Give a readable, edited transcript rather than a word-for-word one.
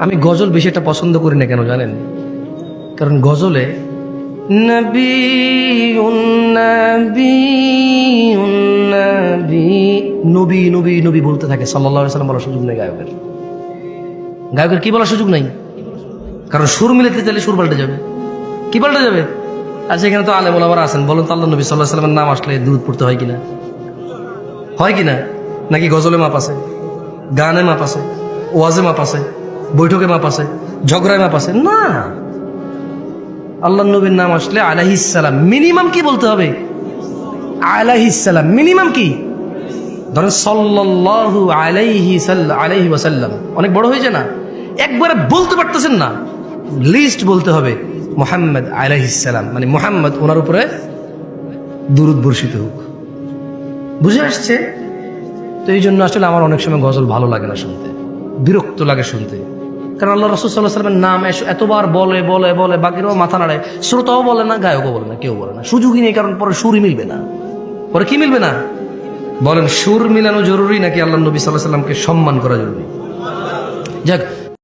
আমি গজল বেশি একটা পছন্দ করি না, কেন জানেন? কারণ গজলে নবী নবী নবী নবী নবী বলতে থাকে, সাল্লাল্লাহু আলাইহি সাল্লাম বলার সুযোগ নেই গায়কের। গায়কের কি বলার সুযোগ নাই? কারণ সুর মিলাতে চাইলে সুর পাল্টে যাবে। কি পাল্টে যাবে? আর সেখানে তো আলেম ওলামারা আছেন, বলুন তো আল্লাহ নবী সাল্লাল্লাহু আলাইহি সাল্লামের নাম আসলে দুরূদ পড়তে হয় কিনা? হয় কিনা? নাকি গজলে মাপ আছে, গানে মাপ আছে, ওয়াজে মাপ আছে, বৈঠকে মাপ আছে, ঝগড়ায় মাপ আছে? না, আল্লাহ নবীর নাম আসলে আলাইহিস সালাম মিনিমাম কি বলতে হবে? আলাইহিস সালাম মিনিমাম কি? ধরেন সাল্লাল্লাহু আলাইহি ওয়াসাল্লাম, অনেক বড় হয়ে যায় না? একবারে বলতে পারতেছেন না, লিস্ট বলতে হবে মুহাম্মদ আলাইহিস সালাম, মানে মুহাম্মদ ওনার উপরে দুরূদ বর্ষিত হোক। বুঝে আসছে? তো এই জন্য আসলে আমার অনেক সময় গজল ভালো লাগে না শুনতে, বিরক্ত লাগে শুনতে। কারণ আল্লাহ রাসূল সাল্লাল্লাহু আলাইহি ওয়াসাল্লামের নাম এতবার বলে বলে বলে, বাকিরাও মাথা নাড়ে, শ্রোতাও বলে না, গায়কও বলে না, কেউ বলে না, সুযোগই নেই। কারণ পরে সুরই মিলবে না। পরে কি মিলবে না? বলেন, সুর মিলানো জরুরি নাকি আল্লাহ নবী সাল্লাল্লাহু আলাইহি ওয়াসাল্লামকে সম্মান করা জরুরি? যাক,